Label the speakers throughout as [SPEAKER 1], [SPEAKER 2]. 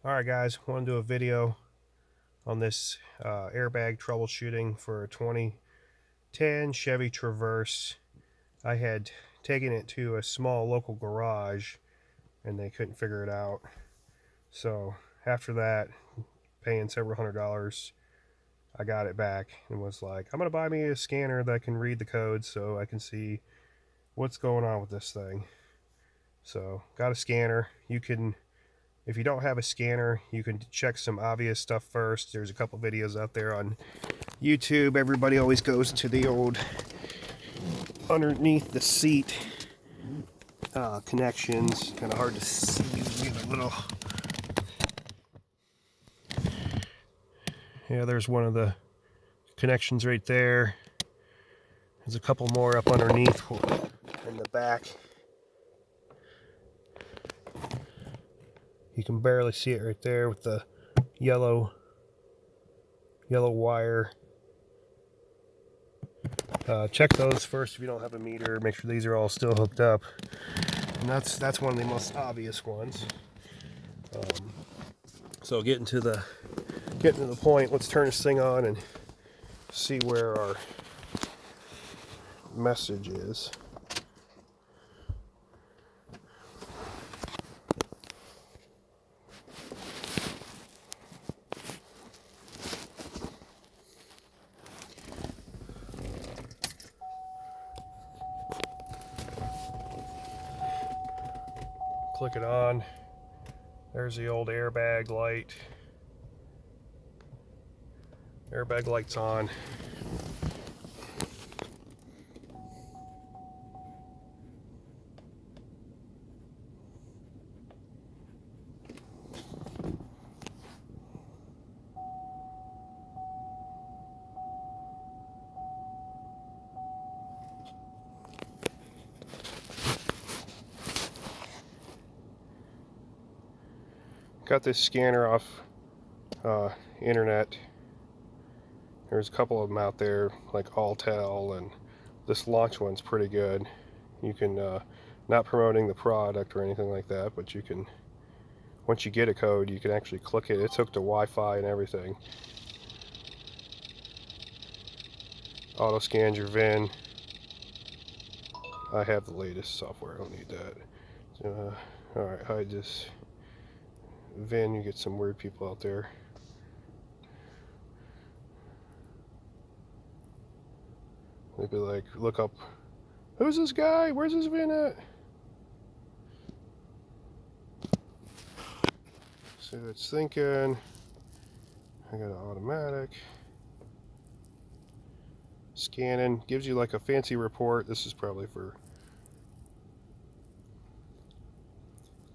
[SPEAKER 1] Alright guys, I want to do a video on this airbag troubleshooting for a 2010 Chevy Traverse. I had taken it to a small local garage and they couldn't figure it out. So after that, paying several $100s, I got it back and was like, I'm going to buy me a scanner that can read the code so I can see what's going on with this thing. So got a scanner. If you don't have a scanner, you can check some obvious stuff first. There's a couple videos out there on YouTube. Everybody always goes to the old underneath the seat connections. Kind of hard to see. Get a little. Yeah, there's one of the connections right there. There's a couple more up underneath in the back. You can barely see it right there with the yellow wire. Check those first if you don't have a meter. Make sure these are all still hooked up. And that's one of the most obvious ones. So getting to the point, let's turn this thing on and see where our message is. Click it on. There's the old airbag light. Airbag light's on. Got this scanner off internet. There's a couple of them out there, like Alltel, and this launch one's pretty good. You can, not promoting the product or anything like that, but you can, once you get a code, you can actually click it. It's hooked to Wi-Fi and everything. Auto scans your VIN. I have the latest software, I don't need that. Alright, hide this VIN. You get some weird people out there. They'd be like, look up, who's this guy? Where's his VIN at? See what it's thinking. I got an automatic. Scanning. Gives you like a fancy report. This is probably for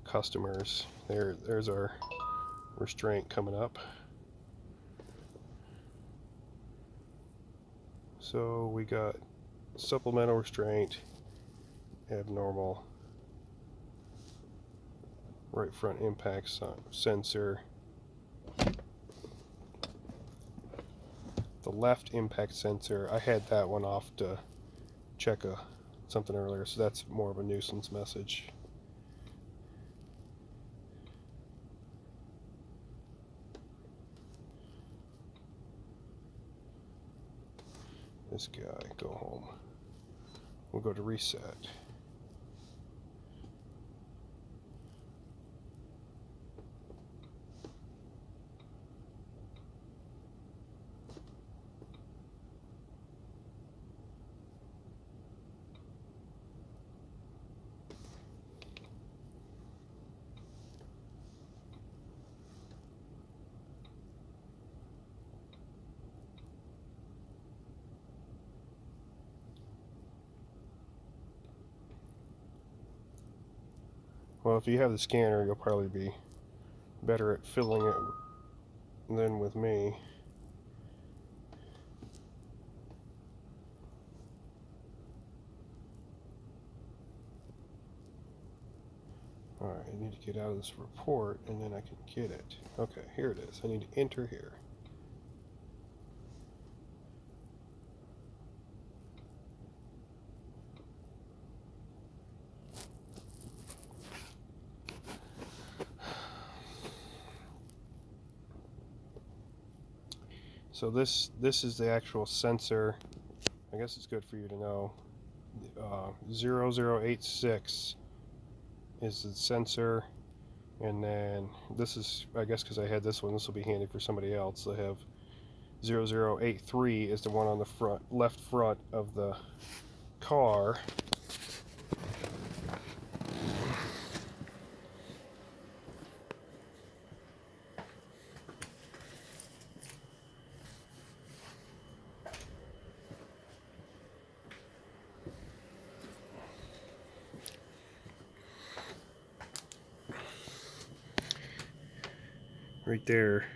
[SPEAKER 1] customers. There's our restraint coming up. So we got supplemental restraint, abnormal, right front impact sensor, the left impact sensor. I had that one off to check something earlier, so that's more of a nuisance message. This guy, go home. We'll go to reset. Well, if you have the scanner, you'll probably be better at filling it than with me. Alright, I need to get out of this report and then I can get it. Okay, here it is. I need to enter here. So this is the actual sensor. I guess it's good for you to know. 0086 is the sensor, and then this is, I guess because I had this one, this will be handy for somebody else. I have 0083 is the one on the front, left front of the car. Right there.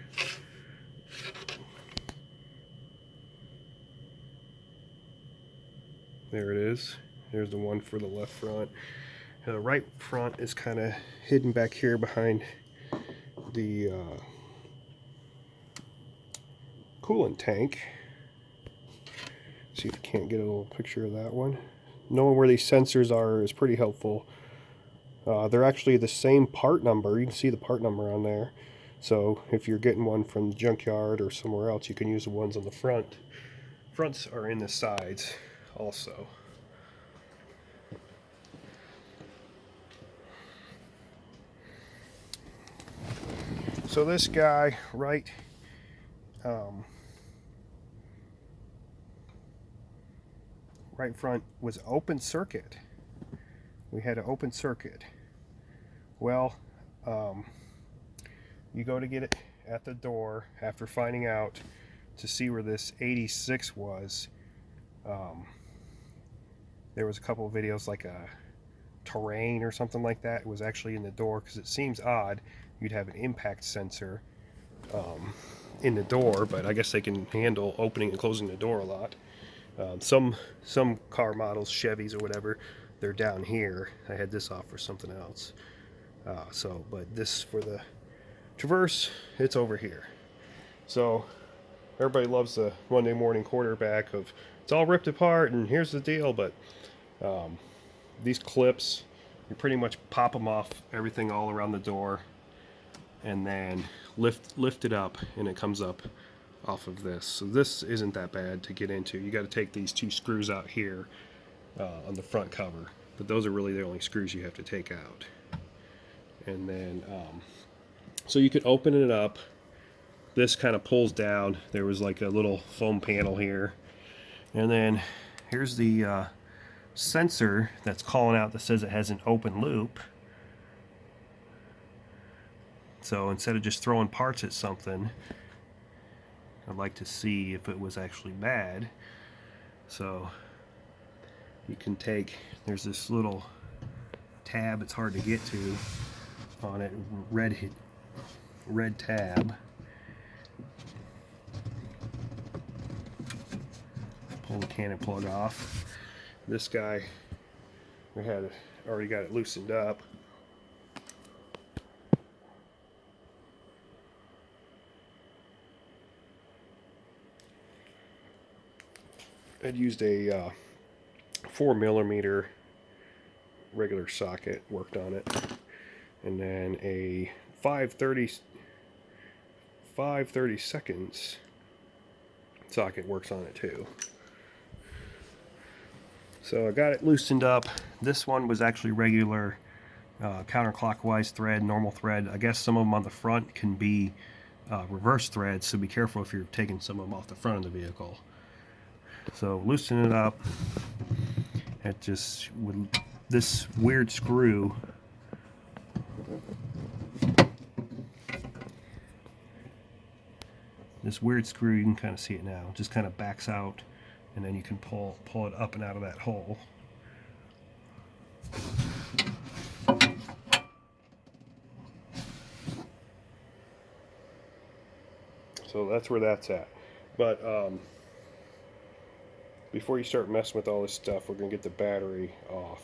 [SPEAKER 1] There it is. There's the one for the left front. The right front is kind of hidden back here behind the coolant tank. See if I can't get a little picture of that one. Knowing where these sensors are is pretty helpful. They're actually the same part number. You can see the part number on there. So if you're getting one from the junkyard or somewhere else, you can use the ones on the front. Fronts are in the sides also. So this guy right front was open circuit. We had an open circuit. Well, you go to get it at the door after finding out to see where this 86 was. There was a couple of videos like a terrain or something like that. It was actually in the door, because it seems odd you'd have an impact sensor in the door, but I guess they can handle opening and closing the door a lot. Some car models, Chevys or whatever, they're down here. I had this off for something else. But this for the Traverse, it's over here. So everybody loves the Monday morning quarterback of it's all ripped apart and here's the deal, but these clips, you pretty much pop them off everything all around the door and then lift it up, and it comes up off of this. So this isn't that bad to get into. You got to take these two screws out here on the front cover, but those are really the only screws you have to take out. And then so you could open it up. This kind of pulls down. There was like a little foam panel here, and then here's the sensor that's calling out that says it has an open loop. So instead of just throwing parts at something, I'd like to see if it was actually bad. So you can take, there's this little tab, it's hard to get to on it, red tab. Pull the cannon plug off. This guy, we had already got it loosened up. I'd used a 4mm regular socket, worked on it, and then a 5/32 socket works on it too. So I got it loosened up. This one was actually regular counterclockwise thread, normal thread. I guess some of them on the front can be reverse threads, so be careful if you're taking some of them off the front of the vehicle. So loosen it up. It just, with this weird screw, you can kind of see it now, just kind of backs out, and then you can pull it up and out of that hole. So that's where that's at. But before you start messing with all this stuff, we're going to get the battery off,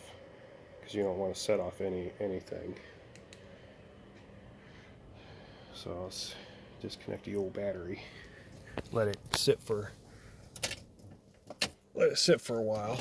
[SPEAKER 1] because you don't want to set off anything. So let's disconnect the old battery. Let it sit for a while.